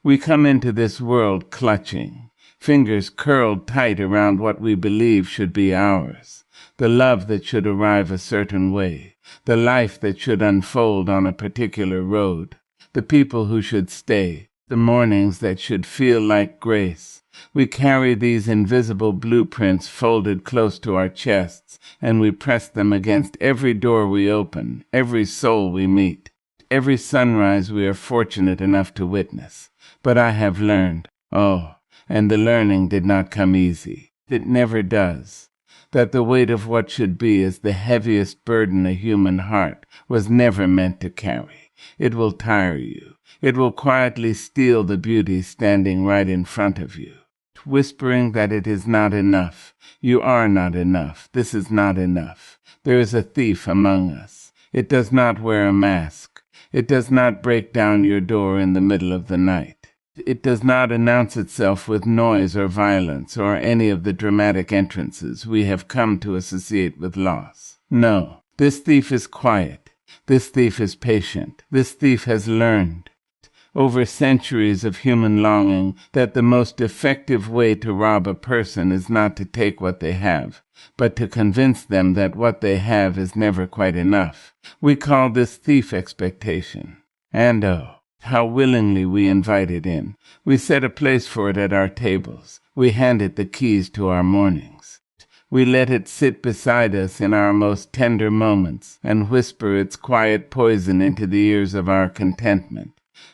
We come into this world clutching, fingers curled tight around what we believe should be ours, the love that should arrive a certain way, the life that should unfold on a particular road, the people who should stay, the mornings that should feel like grace. We carry these invisible blueprints folded close to our chests, and we press them against every door we open, every soul we meet, every sunrise we are fortunate enough to witness. But I have learned, and the learning did not come easy. It never does. That the weight of what should be is the heaviest burden a human heart was never meant to carry. It will tire you. It will quietly steal the beauty standing right in front of you, whispering that it is not enough. You are not enough. This is not enough. There is a thief among us. It does not wear a mask. It does not break down your door in the middle of the night. It does not announce itself with noise or violence or any of the dramatic entrances we have come to associate with loss. No, this thief is quiet. This thief is patient. This thief has learned, over centuries of human longing, that the most effective way to rob a person is not to take what they have, but to convince them that what they have is never quite enough. We call this thief expectation. And how willingly we invite it in. We set a place for it at our tables. We hand it the keys to our mornings. We let it sit beside us in our most tender moments and whisper its quiet poison into the ears of our contentment.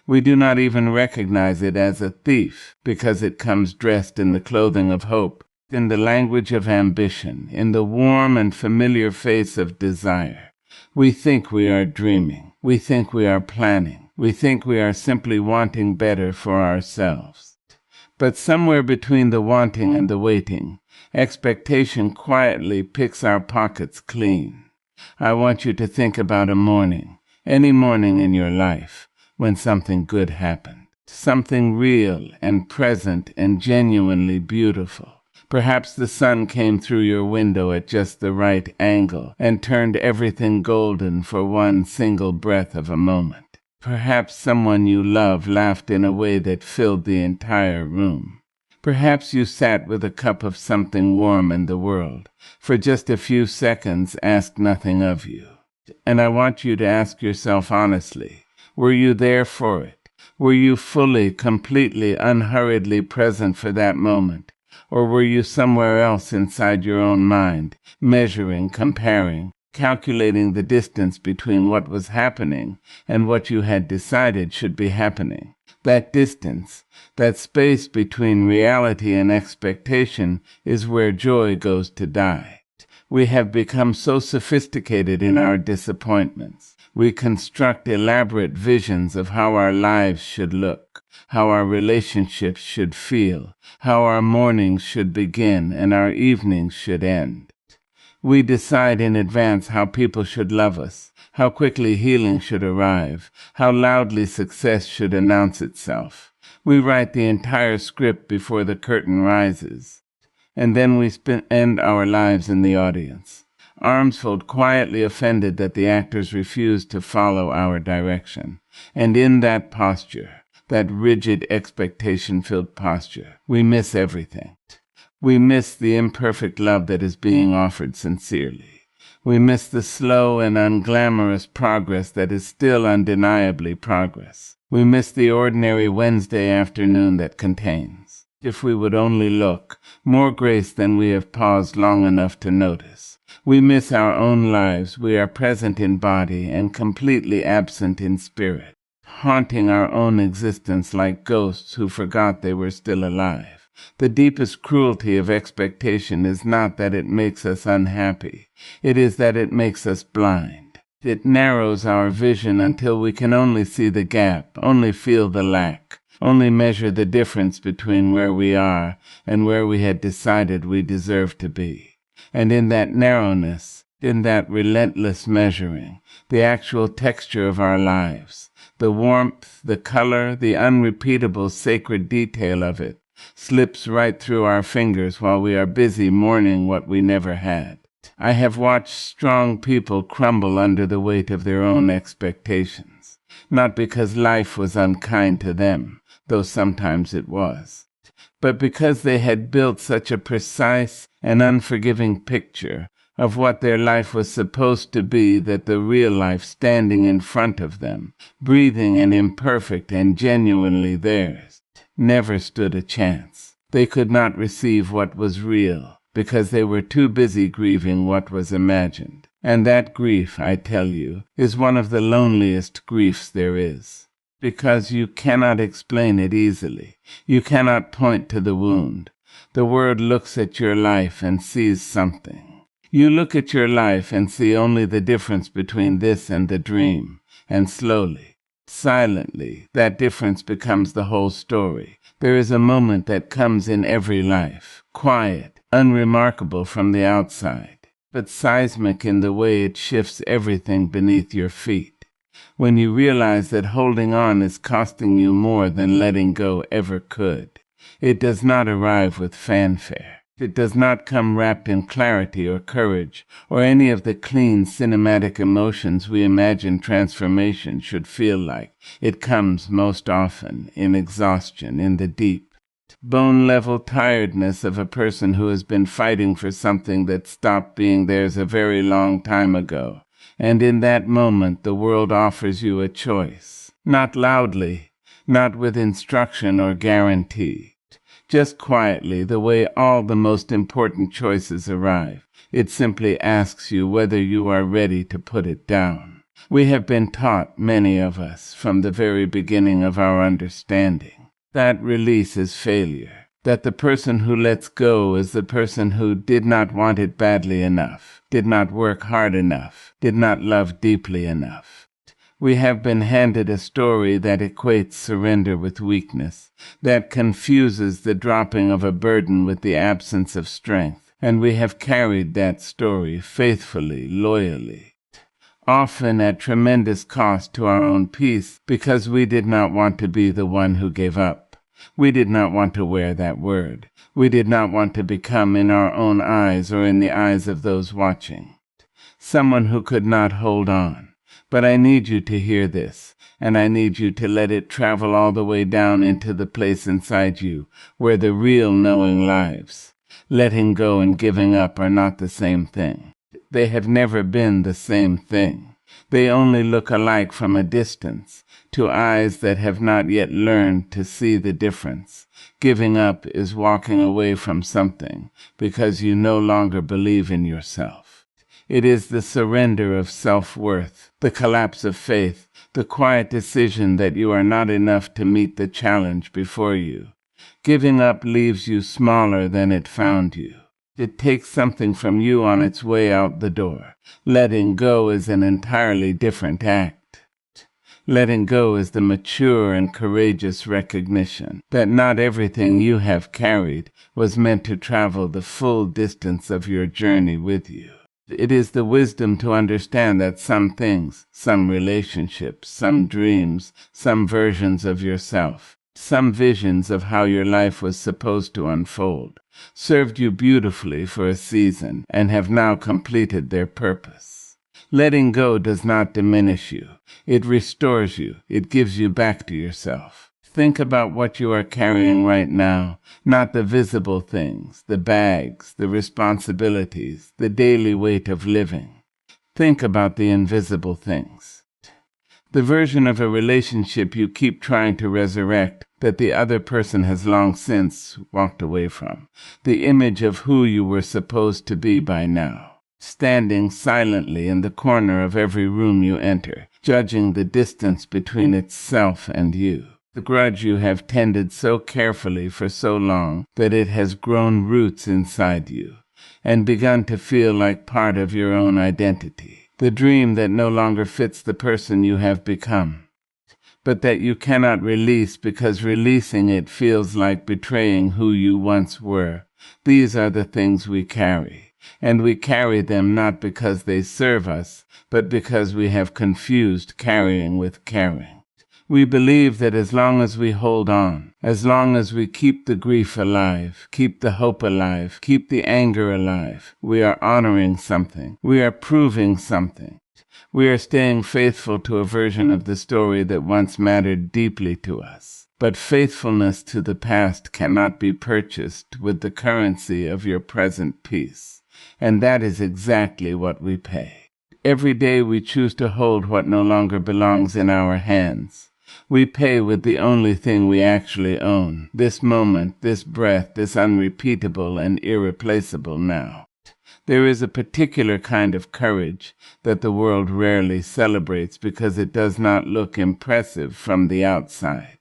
We do not even recognize it as a thief because it comes dressed in the clothing of hope, in the language of ambition, in the warm and familiar face of desire. We think we are dreaming. We think we are planning. We think we are simply wanting better for ourselves. But somewhere between the wanting and the waiting, expectation quietly picks our pockets clean. I want you to think about a morning, any morning in your life, when something good happened, something real and present and genuinely beautiful. Perhaps the sun came through your window at just the right angle and turned everything golden for one single breath of a moment. Perhaps someone you love laughed in a way that filled the entire room. Perhaps you sat with a cup of something warm in the world, for just a few seconds asked nothing of you. And I want you to ask yourself honestly, were you there for it? Were you fully, completely, unhurriedly present for that moment? Or were you somewhere else inside your own mind, measuring, comparing, calculating the distance between what was happening and what you had decided should be happening? That distance, that space between reality and expectation, is where joy goes to die. We have become so sophisticated in our disappointments. We construct elaborate visions of how our lives should look, how our relationships should feel, how our mornings should begin and our evenings should end. We decide in advance how people should love us, how quickly healing should arrive, how loudly success should announce itself. We write the entire script before the curtain rises, and then we end our lives in the audience, arms folded, quietly offended that the actors refuse to follow our direction. And in that posture, that rigid expectation-filled posture, we miss everything. We miss the imperfect love that is being offered sincerely. We miss the slow and unglamorous progress that is still undeniably progress. We miss the ordinary Wednesday afternoon that contains, if we would only look, more grace than we have paused long enough to notice. We miss our own lives. We are present in body and completely absent in spirit, haunting our own existence like ghosts who forgot they were still alive. The deepest cruelty of expectation is not that it makes us unhappy. It is that it makes us blind. It narrows our vision until we can only see the gap, only feel the lack, only measure the difference between where we are and where we had decided we deserved to be. And in that narrowness, in that relentless measuring, the actual texture of our lives, the warmth, the color, the unrepeatable sacred detail of it, slips right through our fingers while we are busy mourning what we never had. I have watched strong people crumble under the weight of their own expectations, not because life was unkind to them, though sometimes it was. But because they had built such a precise and unforgiving picture of what their life was supposed to be, that the real life standing in front of them, breathing and imperfect and genuinely theirs, never stood a chance. They could not receive what was real, because they were too busy grieving what was imagined. And that grief, I tell you, is one of the loneliest griefs there is. Because you cannot explain it easily. You cannot point to the wound. The world looks at your life and sees something. You look at your life and see only the difference between this and the dream, and slowly, silently, that difference becomes the whole story. There is a moment that comes in every life, quiet, unremarkable from the outside, but seismic in the way it shifts everything beneath your feet. When you realize that holding on is costing you more than letting go ever could. It does not arrive with fanfare. It does not come wrapped in clarity or courage or any of the clean cinematic emotions we imagine transformation should feel like. It comes most often in exhaustion, in the deep, bone-level tiredness of a person who has been fighting for something that stopped being theirs a very long time ago. And in that moment, the world offers you a choice. Not loudly, not with instruction or guarantee. Just quietly, the way all the most important choices arrive. It simply asks you whether you are ready to put it down. We have been taught, many of us, from the very beginning of our understanding, that release is failure, that the person who lets go is the person who did not want it badly enough, did not work hard enough, did not love deeply enough. We have been handed a story that equates surrender with weakness, that confuses the dropping of a burden with the absence of strength, and we have carried that story faithfully, loyally, often at tremendous cost to our own peace, because we did not want to be the one who gave up. We did not want to wear that word. We did not want to become, in our own eyes or in the eyes of those watching, someone who could not hold on. But I need you to hear this, and I need you to let it travel all the way down into the place inside you where the real knowing lives. Letting go and giving up are not the same thing. They have never been the same thing. They only look alike from a distance, to eyes that have not yet learned to see the difference. Giving up is walking away from something because you no longer believe in yourself. It is the surrender of self-worth, the collapse of faith, the quiet decision that you are not enough to meet the challenge before you. Giving up leaves you smaller than it found you. It takes something from you on its way out the door. Letting go is an entirely different act. Letting go is the mature and courageous recognition that not everything you have carried was meant to travel the full distance of your journey with you. It is the wisdom to understand that some things, some relationships, some dreams, some versions of yourself, some visions of how your life was supposed to unfold, served you beautifully for a season and have now completed their purpose. Letting go does not diminish you. It restores you. It gives you back to yourself. Think about what you are carrying right now, not the visible things, the bags, the responsibilities, the daily weight of living. Think about the invisible things. The version of a relationship you keep trying to resurrect that the other person has long since walked away from. The image of who you were supposed to be by now. Standing silently in the corner of every room you enter, judging the distance between itself and you. The grudge you have tended so carefully for so long that it has grown roots inside you and begun to feel like part of your own identity. The dream that no longer fits the person you have become, but that you cannot release because releasing it feels like betraying who you once were. These are the things we carry, and we carry them not because they serve us, but because we have confused carrying with caring. We believe that as long as we hold on, as long as we keep the grief alive, keep the hope alive, keep the anger alive, we are honoring something. We are proving something. We are staying faithful to a version of the story that once mattered deeply to us. But faithfulness to the past cannot be purchased with the currency of your present peace. And that is exactly what we pay. Every day we choose to hold what no longer belongs in our hands. We pay with the only thing we actually own, this moment, this breath, this unrepeatable and irreplaceable now. There is a particular kind of courage that the world rarely celebrates because it does not look impressive from the outside.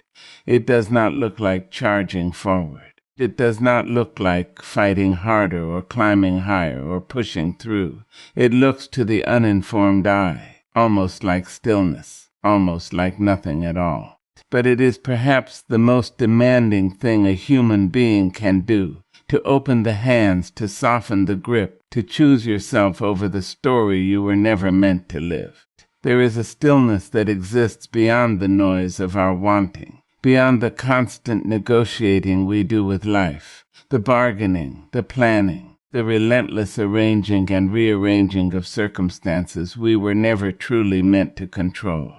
It does not look like charging forward. It does not look like fighting harder or climbing higher or pushing through. It looks to the uninformed eye almost like stillness, almost like nothing at all. But it is perhaps the most demanding thing a human being can do, to open the hands, to soften the grip, to choose yourself over the story you were never meant to live. There is a stillness that exists beyond the noise of our wanting, beyond the constant negotiating we do with life, the bargaining, the planning, the relentless arranging and rearranging of circumstances we were never truly meant to control.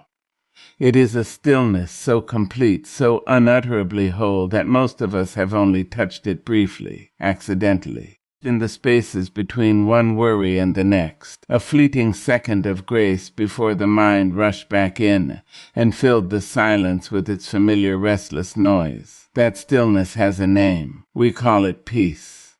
It is a stillness so complete, so unutterably whole, that most of us have only touched it briefly, accidentally, in the spaces between one worry and the next, a fleeting second of grace before the mind rushed back in and filled the silence with its familiar restless noise. That stillness has a name. We call it peace.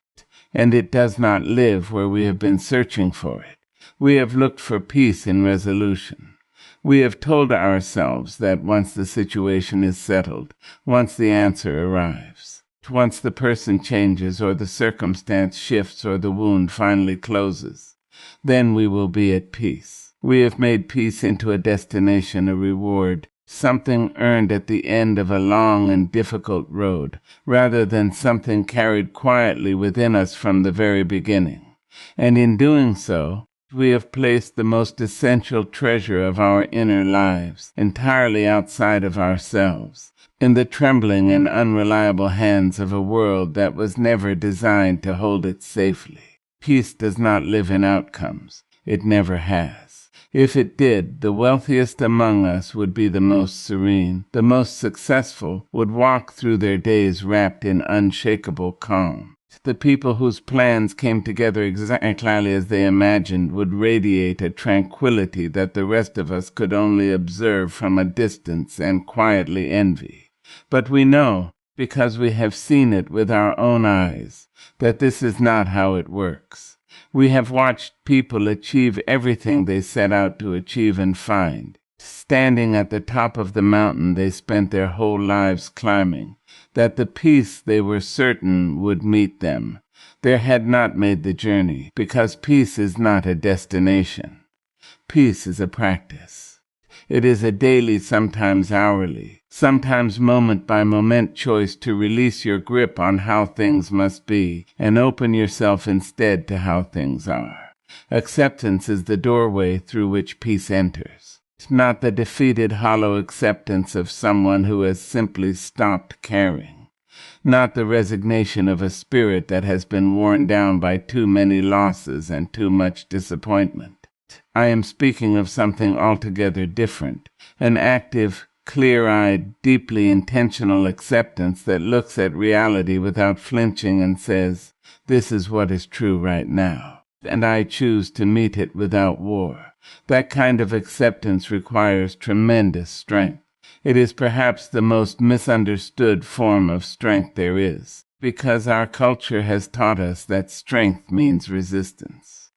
And it does not live where we have been searching for it. We have looked for peace in resolution. We have told ourselves that once the situation is settled, once the answer arrives, once the person changes or the circumstance shifts or the wound finally closes, then we will be at peace. We have made peace into a destination, a reward, something earned at the end of a long and difficult road, rather than something carried quietly within us from the very beginning. And in doing so, we have placed the most essential treasure of our inner lives entirely outside of ourselves, in the trembling and unreliable hands of a world that was never designed to hold it safely. Peace does not live in outcomes. It never has. If it did, the wealthiest among us would be the most serene. The most successful would walk through their days wrapped in unshakable calm. The people whose plans came together exactly as they imagined would radiate a tranquility that the rest of us could only observe from a distance and quietly envy. But we know, because we have seen it with our own eyes, that this is not how it works. We have watched people achieve everything they set out to achieve and find. Standing at the top of the mountain they spent their whole lives climbing, that the peace they were certain would meet them. They had not made the journey, because peace is not a destination. Peace is a practice. It is a daily, sometimes hourly, sometimes moment-by-moment choice to release your grip on how things must be and open yourself instead to how things are. Acceptance is the doorway through which peace enters. Not the defeated, hollow acceptance of someone who has simply stopped caring. Not the resignation of a spirit that has been worn down by too many losses and too much disappointment. I am speaking of something altogether different, an active, clear-eyed, deeply intentional acceptance that looks at reality without flinching and says, "This is what is true right now, and I choose to meet it without war." That kind of acceptance requires tremendous strength. It is perhaps the most misunderstood form of strength there is, because our culture has taught us that strength means resistance.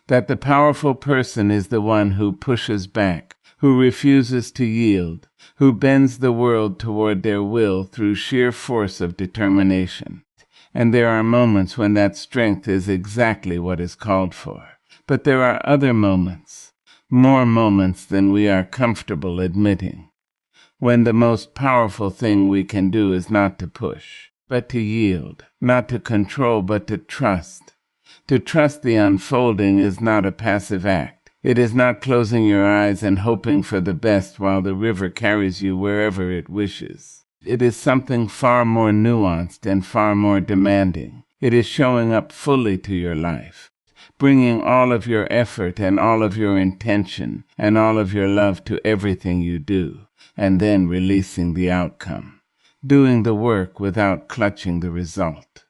That the powerful person is the one who pushes back, who refuses to yield, who bends the world toward their will through sheer force of determination. And there are moments when that strength is exactly what is called for. But there are other moments, more moments than we are comfortable admitting, when the most powerful thing we can do is not to push, but to yield, not to control, but to trust. To trust the unfolding is not a passive act. It is not closing your eyes and hoping for the best while the river carries you wherever it wishes. It is something far more nuanced and far more demanding. It is showing up fully to your life, bringing all of your effort and all of your intention and all of your love to everything you do, and then releasing the outcome. doing the work without clutching the result,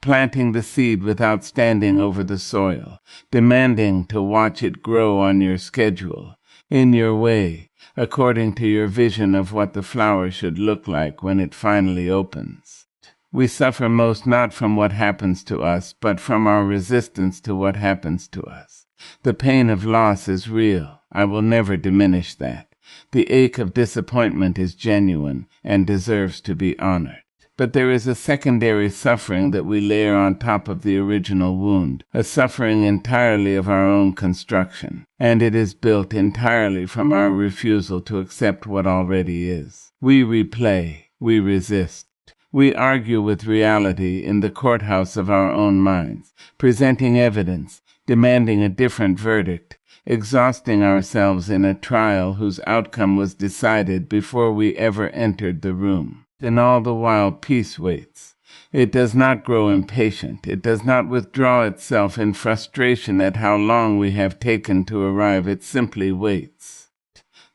planting the seed without standing over the soil, demanding to watch it grow on your schedule, in your way, according to your vision of what the flower should look like when it finally opens. We suffer most not from what happens to us, but from our resistance to what happens to us. The pain of loss is real. I will never diminish that. The ache of disappointment is genuine and deserves to be honored. But there is a secondary suffering that we layer on top of the original wound, a suffering entirely of our own construction, and it is built entirely from our refusal to accept what already is. We replay, we resist. We argue with reality in the courthouse of our own minds, presenting evidence, demanding a different verdict, exhausting ourselves in a trial whose outcome was decided before we ever entered the room. And all the while peace waits. It does not grow impatient. It does not withdraw itself in frustration at how long we have taken to arrive. It simply waits.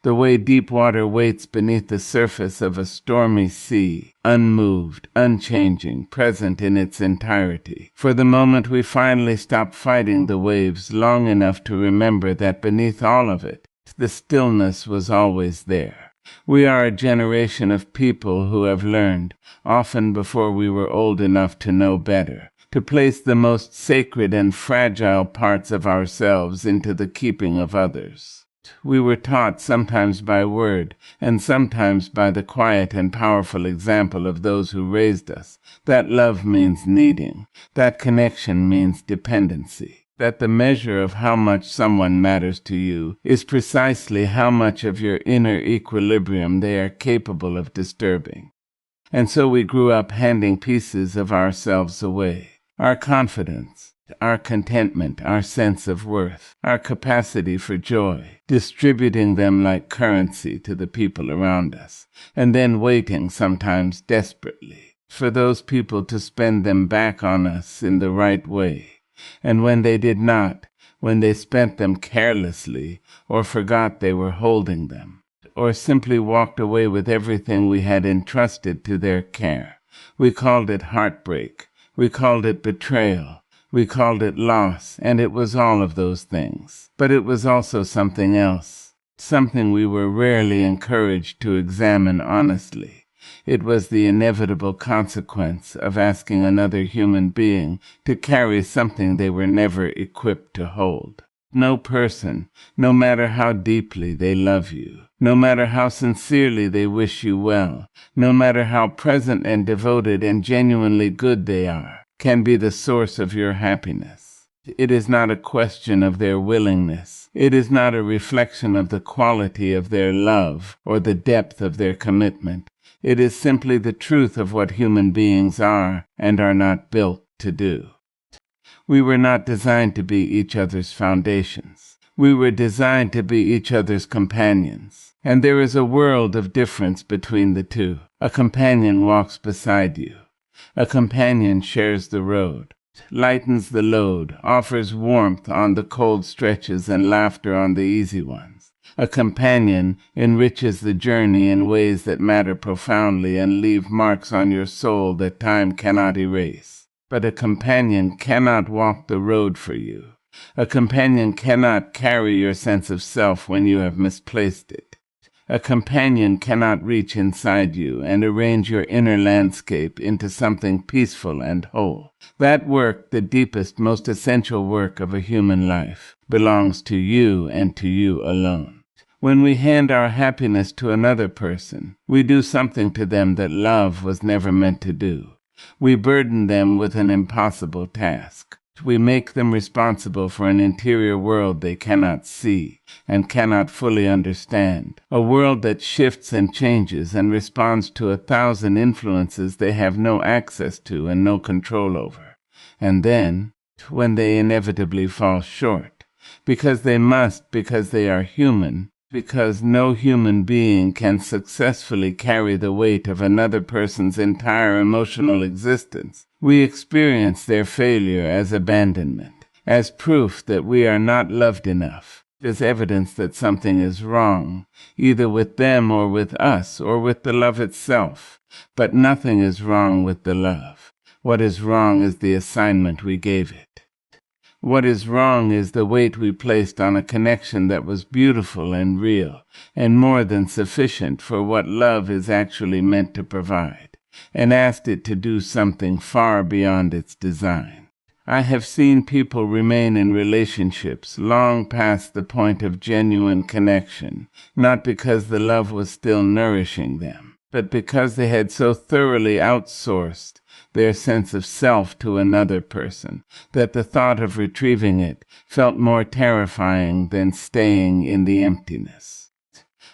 The way deep water waits beneath the surface of a stormy sea, unmoved, unchanging, present in its entirety. For the moment we finally stop fighting the waves long enough to remember that beneath all of it, the stillness was always there. We are a generation of people who have learned, often before we were old enough to know better, to place the most sacred and fragile parts of ourselves into the keeping of others. We were taught sometimes by word, and sometimes by the quiet and powerful example of those who raised us, that love means needing, that connection means dependency, that the measure of how much someone matters to you is precisely how much of your inner equilibrium they are capable of disturbing. And so we grew up handing pieces of ourselves away, our confidence, our contentment, our sense of worth, our capacity for joy, distributing them like currency to the people around us, and then waiting, sometimes desperately, for those people to spend them back on us in the right way. And when they did not, when they spent them carelessly, or forgot they were holding them, or simply walked away with everything we had entrusted to their care, we called it heartbreak, we called it betrayal, we called it loss, and it was all of those things. But it was also something else, something we were rarely encouraged to examine honestly. It was the inevitable consequence of asking another human being to carry something they were never equipped to hold. No person, no matter how deeply they love you, no matter how sincerely they wish you well, no matter how present and devoted and genuinely good they are, can be the source of your happiness. It is not a question of their willingness. It is not a reflection of the quality of their love or the depth of their commitment. It is simply the truth of what human beings are and are not built to do. We were not designed to be each other's foundations. We were designed to be each other's companions. And there is a world of difference between the two. A companion walks beside you. A companion shares the road, lightens the load, offers warmth on the cold stretches and laughter on the easy ones. A companion enriches the journey in ways that matter profoundly and leave marks on your soul that time cannot erase. But a companion cannot walk the road for you. A companion cannot carry your sense of self when you have misplaced it. A companion cannot reach inside you and arrange your inner landscape into something peaceful and whole. That work, the deepest, most essential work of a human life, belongs to you and to you alone. When we hand our happiness to another person, we do something to them that love was never meant to do. We burden them with an impossible task. We make them responsible for an interior world they cannot see and cannot fully understand, a world that shifts and changes and responds to 1,000 influences they have no access to and no control over. And then, when they inevitably fall short, because they must, because they are human, because no human being can successfully carry the weight of another person's entire emotional existence, we experience their failure as abandonment, as proof that we are not loved enough, is evidence that something is wrong, either with them or with us or with the love itself. But nothing is wrong with the love. What is wrong is the assignment we gave it. What is wrong is the weight we placed on a connection that was beautiful and real, and more than sufficient for what love is actually meant to provide, and asked it to do something far beyond its design. I have seen people remain in relationships long past the point of genuine connection, not because the love was still nourishing them, but because they had so thoroughly outsourced their sense of self to another person that the thought of retrieving it felt more terrifying than staying in the emptiness.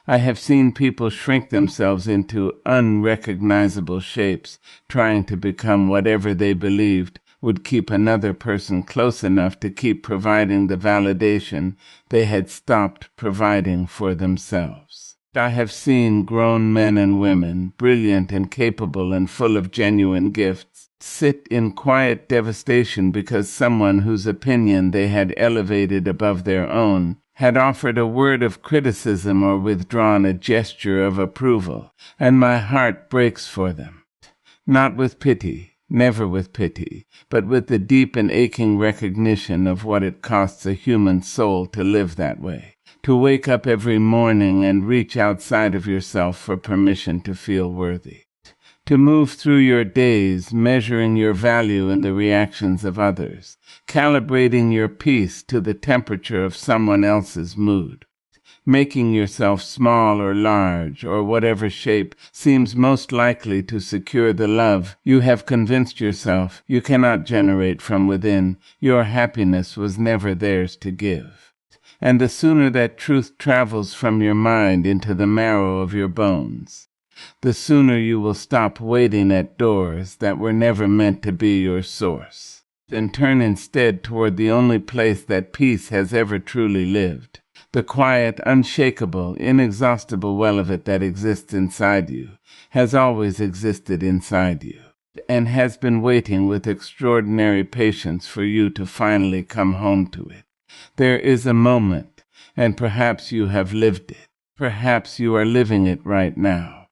I have seen people shrink themselves into unrecognizable shapes, trying to become whatever they believed would keep another person close enough to keep providing the validation they had stopped providing for themselves. I have seen grown men and women, brilliant and capable and full of genuine gifts, sit in quiet devastation because someone whose opinion they had elevated above their own had offered a word of criticism or withdrawn a gesture of approval, and my heart breaks for them. Not with pity, never with pity, but with the deep and aching recognition of what it costs a human soul to live that way, to wake up every morning and reach outside of yourself for permission to feel worthy, to move through your days measuring your value in the reactions of others, calibrating your peace to the temperature of someone else's mood, making yourself small or large or whatever shape seems most likely to secure the love you have convinced yourself you cannot generate from within. Your happiness was never theirs to give. And the sooner that truth travels from your mind into the marrow of your bones, the sooner you will stop waiting at doors that were never meant to be your source, and turn instead toward the only place that peace has ever truly lived. The quiet, unshakable, inexhaustible well of it that exists inside you has always existed inside you, and has been waiting with extraordinary patience for you to finally come home to it. There is a moment, and perhaps you have lived it. Perhaps you are living it right now,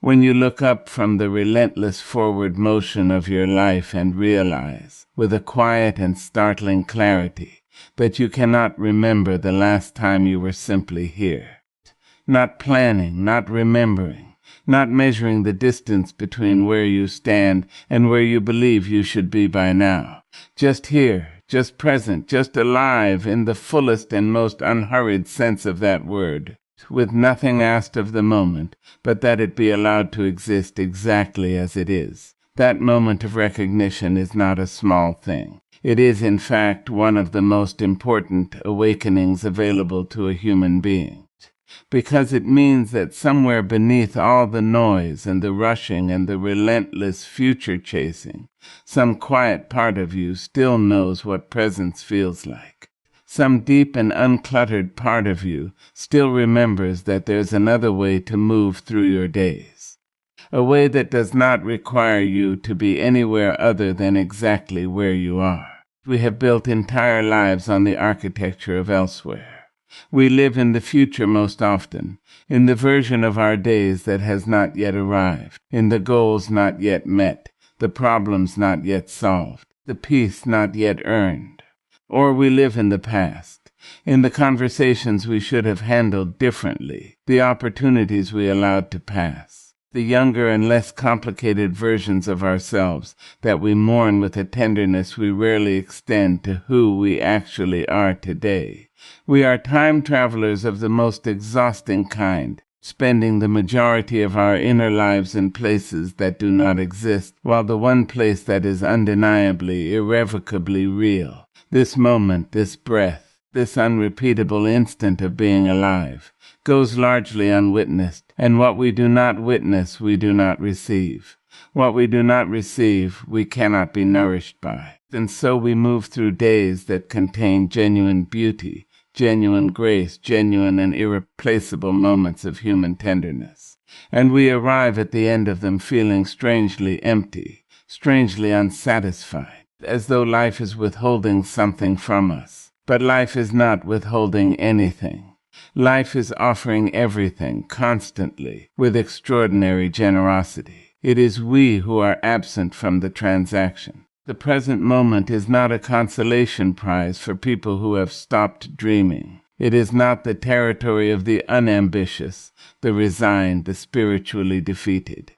when you look up from the relentless forward motion of your life and realize, with a quiet and startling clarity, that you cannot remember the last time you were simply here. Not planning, not remembering, not measuring the distance between where you stand and where you believe you should be by now. Just here, just present, just alive in the fullest and most unhurried sense of that word, with nothing asked of the moment, but that it be allowed to exist exactly as it is. That moment of recognition is not a small thing. It is, in fact, one of the most important awakenings available to a human being, because it means that somewhere beneath all the noise and the rushing and the relentless future chasing, some quiet part of you still knows what presence feels like. Some deep and uncluttered part of you still remembers that there's another way to move through your days. A way that does not require you to be anywhere other than exactly where you are. We have built entire lives on the architecture of elsewhere. We live in the future most often, in the version of our days that has not yet arrived, in the goals not yet met, the problems not yet solved, the peace not yet earned. Or we live in the past, in the conversations we should have handled differently, the opportunities we allowed to pass, the younger and less complicated versions of ourselves that we mourn with a tenderness we rarely extend to who we actually are today. We are time travelers of the most exhausting kind, spending the majority of our inner lives in places that do not exist, while the one place that is undeniably, irrevocably real, this moment, this breath, this unrepeatable instant of being alive, goes largely unwitnessed, and what we do not witness, we do not receive. What we do not receive, we cannot be nourished by. And so we move through days that contain genuine beauty, genuine grace, genuine and irreplaceable moments of human tenderness. And we arrive at the end of them feeling strangely empty, strangely unsatisfied, as though life is withholding something from us. But life is not withholding anything. Life is offering everything constantly with extraordinary generosity. It is we who are absent from the transaction. The present moment is not a consolation prize for people who have stopped dreaming. It is not the territory of the unambitious, the resigned, the spiritually defeated.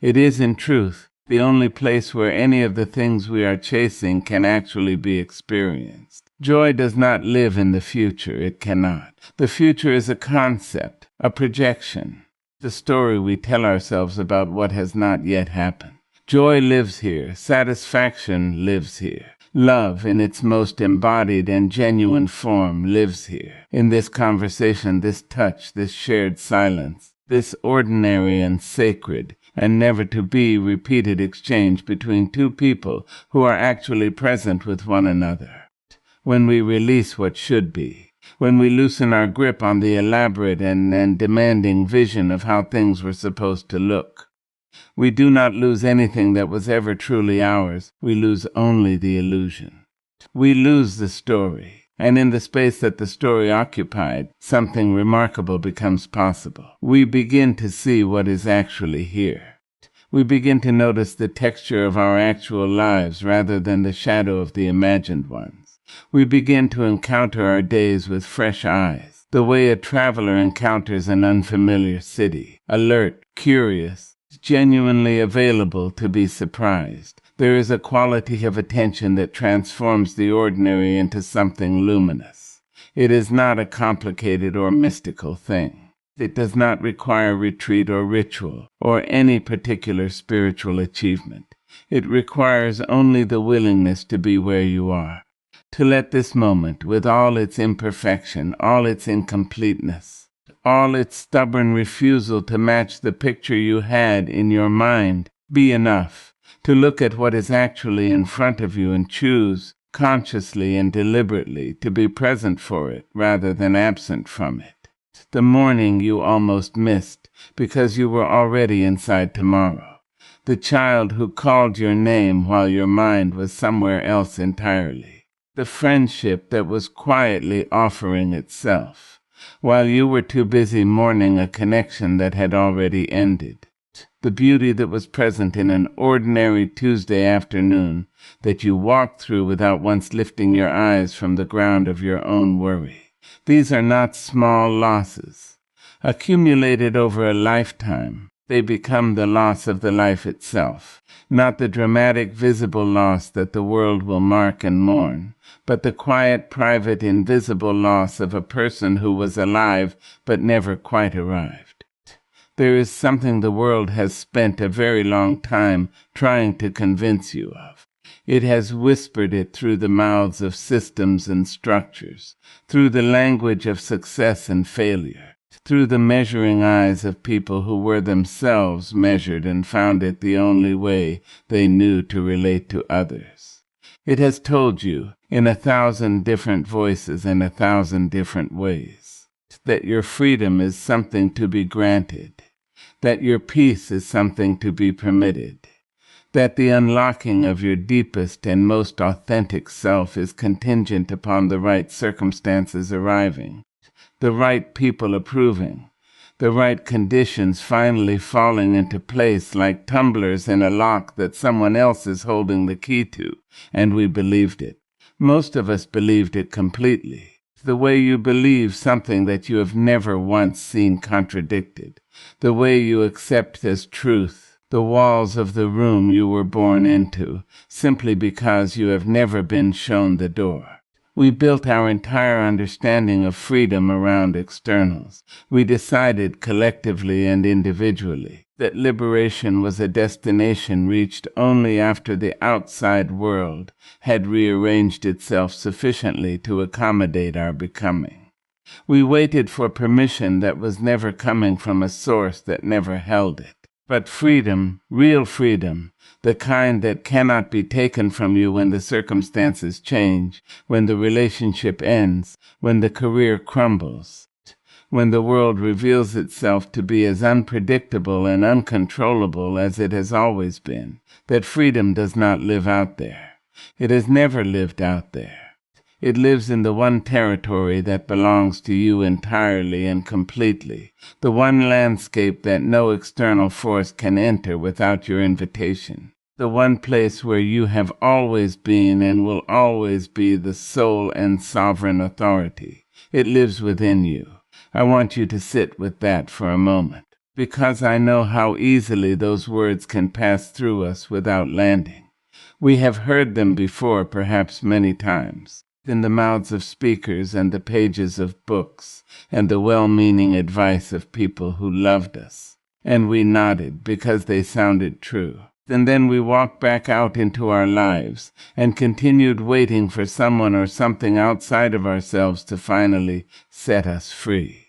It is, in truth, the only place where any of the things we are chasing can actually be experienced. Joy does not live in the future. It cannot. The future is a concept, a projection, the story we tell ourselves about what has not yet happened. Joy lives here. Satisfaction lives here. Love, in its most embodied and genuine form, lives here. In this conversation, this touch, this shared silence, this ordinary and sacred and never to be repeated exchange between two people who are actually present with one another. When we release what should be, when we loosen our grip on the elaborate and demanding vision of how things were supposed to look, we do not lose anything that was ever truly ours. We lose only the illusion. We lose the story, and in the space that the story occupied, something remarkable becomes possible. We begin to see what is actually here. We begin to notice the texture of our actual lives rather than the shadow of the imagined ones. We begin to encounter our days with fresh eyes, the way a traveler encounters an unfamiliar city, alert, curious, genuinely available to be surprised. There is a quality of attention that transforms the ordinary into something luminous. It is not a complicated or mystical thing. It does not require retreat or ritual or any particular spiritual achievement. It requires only the willingness to be where you are, to let this moment, with all its imperfection, all its incompleteness, all its stubborn refusal to match the picture you had in your mind, be enough, to look at what is actually in front of you and choose, consciously and deliberately, to be present for it rather than absent from it. The morning you almost missed because you were already inside tomorrow. The child who called your name while your mind was somewhere else entirely. The friendship that was quietly offering itself while you were too busy mourning a connection that had already ended. The beauty that was present in an ordinary Tuesday afternoon that you walked through without once lifting your eyes from the ground of your own worry. These are not small losses. Accumulated over a lifetime, they become the loss of the life itself, not the dramatic visible loss that the world will mark and mourn, but the quiet, private, invisible loss of a person who was alive but never quite arrived. There is something the world has spent a very long time trying to convince you of. It has whispered it through the mouths of systems and structures, through the language of success and failure, through the measuring eyes of people who were themselves measured and found it the only way they knew to relate to others. It has told you, in 1,000 different voices and 1,000 different ways, that your freedom is something to be granted, that your peace is something to be permitted, that the unlocking of your deepest and most authentic self is contingent upon the right circumstances arriving, the right people approving, the right conditions finally falling into place like tumblers in a lock that someone else is holding the key to, and we believed it. Most of us believed it completely. The way you believe something that you have never once seen contradicted, the way you accept as truth the walls of the room you were born into, simply because you have never been shown the door. We built our entire understanding of freedom around externals. We decided collectively and individually that liberation was a destination reached only after the outside world had rearranged itself sufficiently to accommodate our becoming. We waited for permission that was never coming from a source that never held it. But freedom, real freedom, the kind that cannot be taken from you when the circumstances change, when the relationship ends, when the career crumbles, when the world reveals itself to be as unpredictable and uncontrollable as it has always been, that freedom does not live out there. It has never lived out there. It lives in the one territory that belongs to you entirely and completely, the one landscape that no external force can enter without your invitation, the one place where you have always been and will always be the sole and sovereign authority. It lives within you. I want you to sit with that for a moment, because I know how easily those words can pass through us without landing. We have heard them before, perhaps many times, in the mouths of speakers and the pages of books, and the well-meaning advice of people who loved us. And we nodded because they sounded true. And then we walked back out into our lives and continued waiting for someone or something outside of ourselves to finally set us free.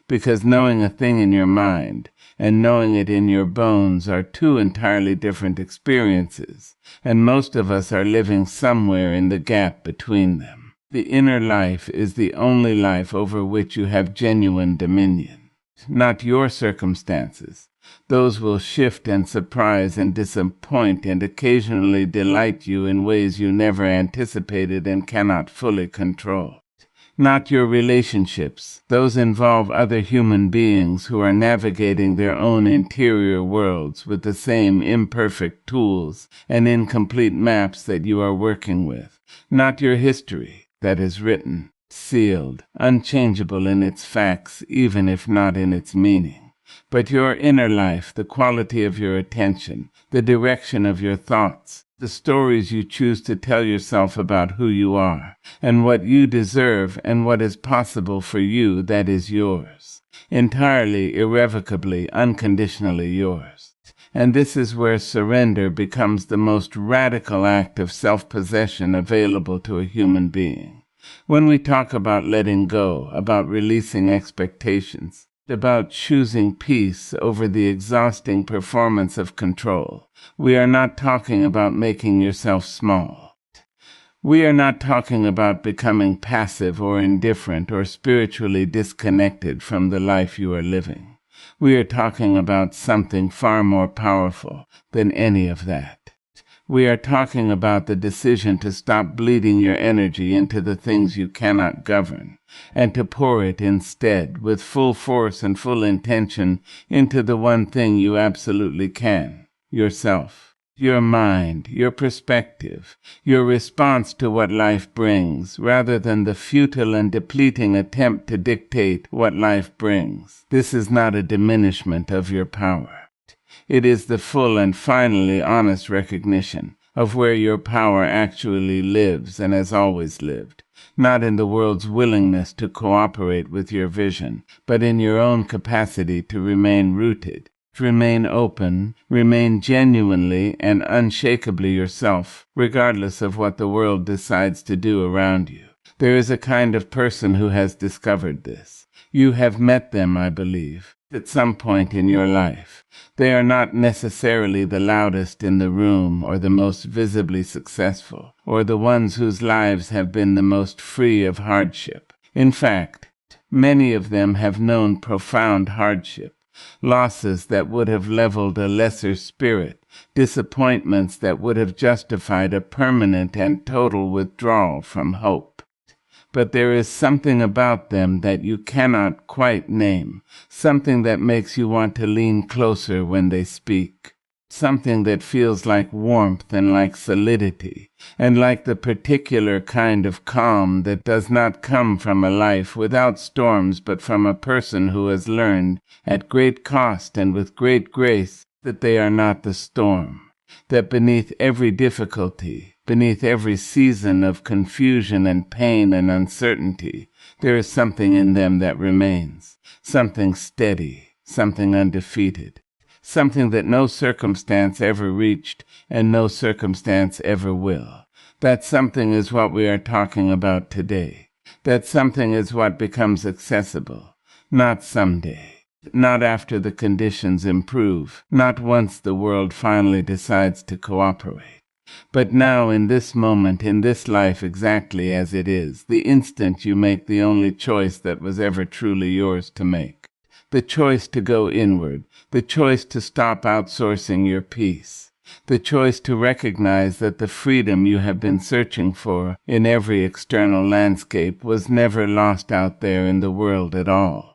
Because knowing a thing in your mind and knowing it in your bones are two entirely different experiences, and most of us are living somewhere in the gap between them. The inner life is the only life over which you have genuine dominion, not your circumstances. Those will shift and surprise and disappoint and occasionally delight you in ways you never anticipated and cannot fully control. Not your relationships. Those involve other human beings who are navigating their own interior worlds with the same imperfect tools and incomplete maps that you are working with. Not your history that is written, sealed, unchangeable in its facts, even if not in its meaning. But your inner life, the quality of your attention, the direction of your thoughts, the stories you choose to tell yourself about who you are, and what you deserve and what is possible for you, that is yours. Entirely, irrevocably, unconditionally yours. And this is where surrender becomes the most radical act of self-possession available to a human being. When we talk about letting go, about releasing expectations, about choosing peace over the exhausting performance of control, we are not talking about making yourself small. We are not talking about becoming passive or indifferent or spiritually disconnected from the life you are living. We are talking about something far more powerful than any of that. We are talking about the decision to stop bleeding your energy into the things you cannot govern, and to pour it instead, with full force and full intention, into the one thing you absolutely can, yourself. Your mind, your perspective, your response to what life brings, rather than the futile and depleting attempt to dictate what life brings. This is not a diminishment of your power. It is the full and finally honest recognition of where your power actually lives and has always lived, not in the world's willingness to cooperate with your vision, but in your own capacity to remain rooted, to remain open, remain genuinely and unshakably yourself, regardless of what the world decides to do around you. There is a kind of person who has discovered this. You have met them, I believe, at some point in your life. They are not necessarily the loudest in the room or the most visibly successful, or the ones whose lives have been the most free of hardship. In fact, many of them have known profound hardship, losses that would have leveled a lesser spirit, disappointments that would have justified a permanent and total withdrawal from hope. But there is something about them that you cannot quite name, something that makes you want to lean closer when they speak, something that feels like warmth and like solidity, and like the particular kind of calm that does not come from a life without storms, but from a person who has learned, at great cost and with great grace, that they are not the storm, that beneath every difficulty, beneath every season of confusion and pain and uncertainty, there is something in them that remains, something steady, something undefeated, something that no circumstance ever reached and no circumstance ever will. That something is what we are talking about today. That something is what becomes accessible, not someday, not after the conditions improve, not once the world finally decides to cooperate. But now, in this moment, in this life exactly as it is, the instant you make the only choice that was ever truly yours to make. The choice to go inward, the choice to stop outsourcing your peace, The choice to recognize that the freedom you have been searching for in every external landscape was never lost out there in the world at all.